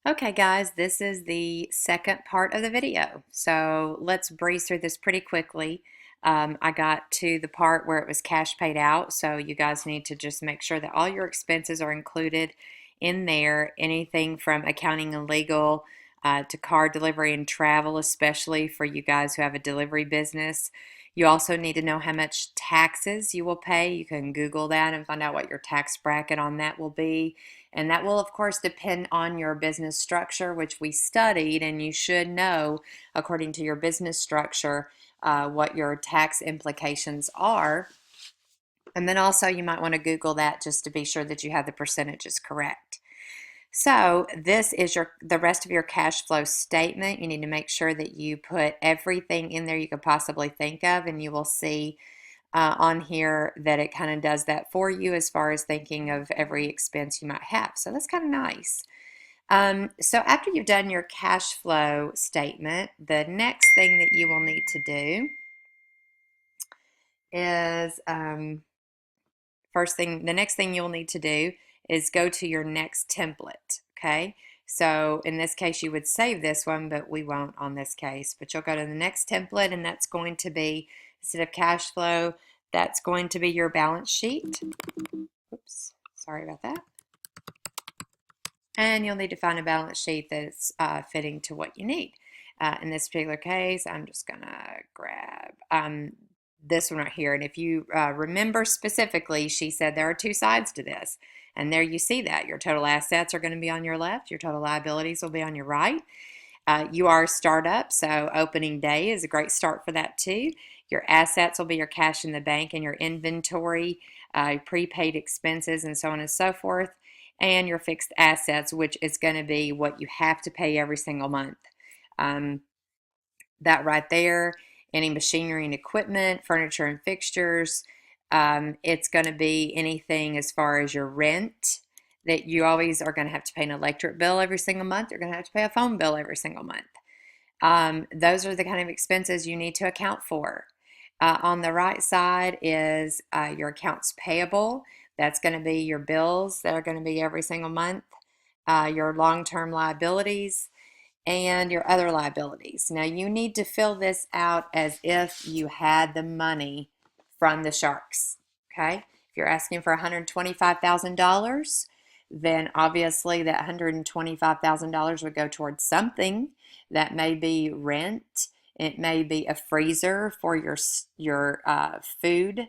Okay guys, this is the second part of the video. So let's breeze through this pretty quickly. I got to the part where it was cash paid out, so you guys need to just make sure that all your expenses are included in there. Anything from accounting and legal to car delivery and travel, especially for you guys who have a delivery business. You also need to know how much taxes you will pay. You can Google that and find out what your tax bracket on that will be. And that will, of course, depend on your business structure, which we studied, and you should know, according to your business structure, what your tax implications are. And then also, you might want to Google that just to be sure that you have the percentages correct. So this is the rest of your cash flow statement. You need to make sure that you put everything in there you could possibly think of, and you will see on here that it kind of does that for you as far as thinking of every expense you might have. So that's kind of nice. So after you've done your cash flow statement, the next thing that you will need to do is the next thing you'll need to do is go to your next template. Okay. So in this case, you would save this one, but we won't on this case. But you'll go to the next template, and that's going to be, instead of cash flow, that's going to be your balance sheet. Oops, sorry about that. And you'll need to find a balance sheet that's fitting to what you need. In this particular case, I'm just going to grab this one right here. And if you remember specifically, she said there are two sides to this. And there you see that. Your total assets are going to be on your left. Your total liabilities will be on your right. You are a startup, so opening day is a great start for that too. Your assets will be your cash in the bank and your inventory, prepaid expenses, and so on and so forth, and your fixed assets, which is going to be what you have to pay every single month. Um, that right there, any machinery and equipment, furniture and fixtures. It's going to be anything as far as your rent, that you always are going to have to pay an electric bill every single month. You're going to have to pay a phone bill every single month. Those are the kind of expenses you need to account for. On the right side is your accounts payable. That's going to be your bills that are going to be every single month, your long-term liabilities, and your other liabilities. Now, you need to fill this out as if you had the money from the sharks. Okay? If you're asking for $125,000, then obviously that $125,000 would go towards something. That may be rent. It may be a freezer for your food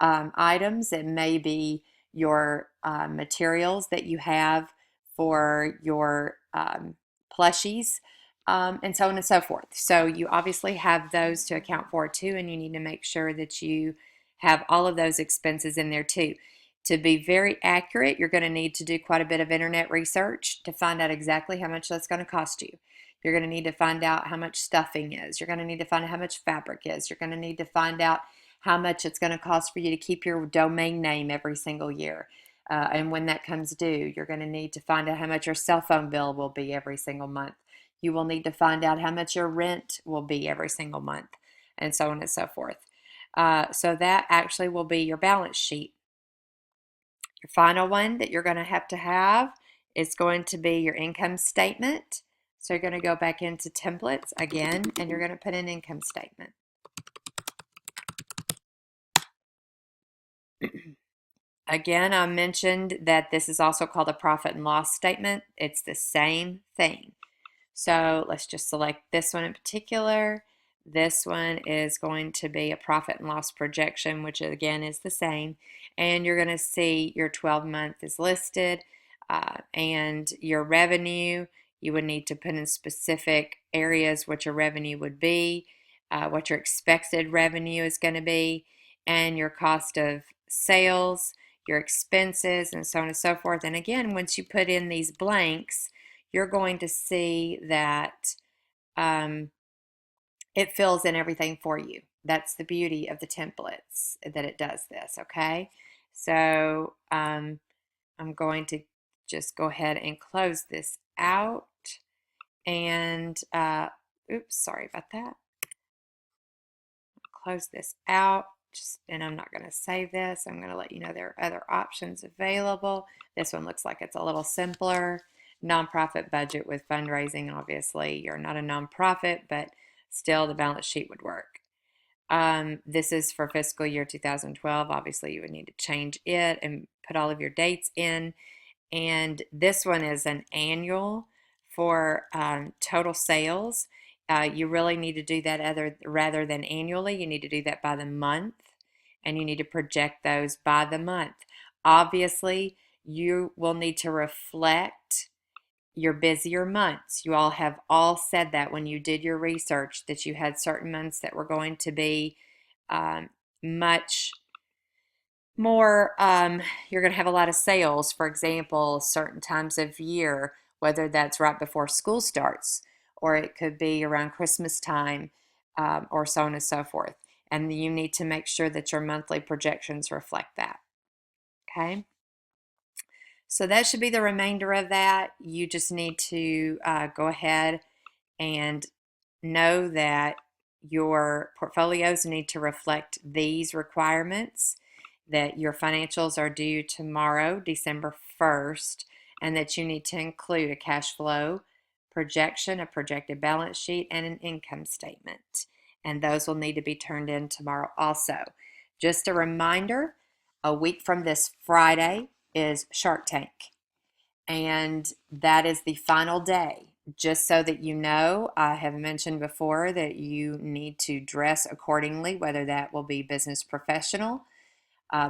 items. It may be your materials that you have for your plushies, and so on and so forth. So you obviously have those to account for too, and you need to make sure that you have all of those expenses in there too. To be very accurate, you're going to need to do quite a bit of internet research to find out exactly how much that's going to cost you. You're going to need to find out how much stuffing is. You're going to need to find out how much fabric is. You're going to need to find out how much it's going to cost for you to keep your domain name every single year. And when that comes due, you're going to need to find out how much your cell phone bill will be every single month. You will need to find out how much your rent will be every single month, and so on and so forth. So that actually will be your balance sheet. Your final one that you're going to have is going to be your income statement. So you're going to go back into templates again, and you're going to put in income statement. Again, I mentioned that this is also called a profit and loss statement. It's the same thing. So let's just select this one in particular. This one is going to be a profit and loss projection, which again is the same. And you're going to see your 12-month is listed, and your revenue. You would need to put in specific areas what your revenue would be, what your expected revenue is going to be, and your cost of sales, your expenses, and so on and so forth. And again, once you put in these blanks, you're going to see that it fills in everything for you. That's the beauty of the templates, that it does this, okay? So I'm going to just go ahead and close this out. And, oops, sorry about that. Close this out. And I'm not going to save this. I'm going to let you know there are other options available. This one looks like it's a little simpler. nonprofit budget with fundraising. Obviously, you're not a nonprofit, but still the balance sheet would work. This is for fiscal year 2012. Obviously, you would need to change it and put all of your dates in. And this one is an annual for total sales. You really need to do that rather than annually. You need to do that by the month, and you need to project those by the month. Obviously, you will need to reflect your busier months. You all have all said that when you did your research, that you had certain months that were going to be much more, you're going to have a lot of sales. For example, certain times of year, whether that's right before school starts, or it could be around Christmas time, or so on and so forth. And you need to make sure that your monthly projections reflect that. Okay. So that should be the remainder of that. You just need to go ahead and know that your portfolios need to reflect these requirements, that your financials are due tomorrow, December 1st, and that you need to include a cash flow projection, a projected balance sheet, and an income statement. And those will need to be turned in tomorrow also. Just a reminder, a week from this Friday is Shark Tank, and that is the final day. Just so that you know, I have mentioned before that you need to dress accordingly, whether that will be business professional,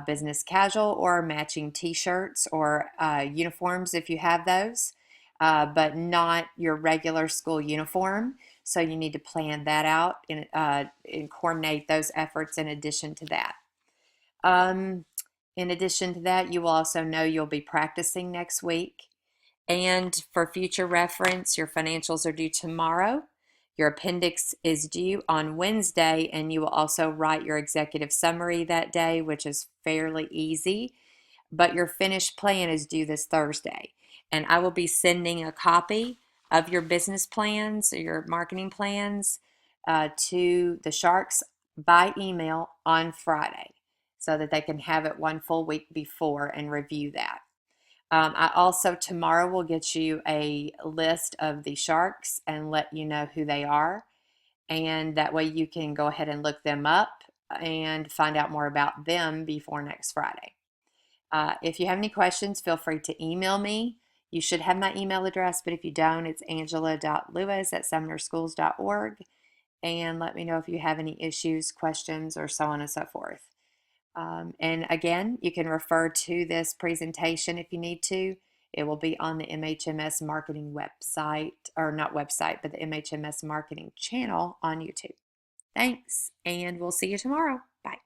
business casual, or matching t-shirts or uniforms if you have those, but not your regular school uniform. So you need to plan that out and coordinate those efforts in addition to that. In addition to that, you will also know you'll be practicing next week. And for future reference, your financials are due tomorrow. Your appendix is due on Wednesday, and you will also write your executive summary that day, which is fairly easy. But your finished plan is due this Thursday. And I will be sending a copy of your business plans or your marketing plans to the Sharks by email on Friday so that they can have it one full week before and review that. I also tomorrow will get you a list of the Sharks and let you know who they are. And that way you can go ahead and look them up and find out more about them before next Friday. If you have any questions, feel free to email me. You should have my email address, but if you don't, it's angela.lewis@sumnerschools.org. And let me know if you have any issues, questions, or so on and so forth. And again, you can refer to this presentation if you need to. It will be on the MHMS marketing website, or not website, but the MHMS marketing channel on YouTube. Thanks, and we'll see you tomorrow. Bye.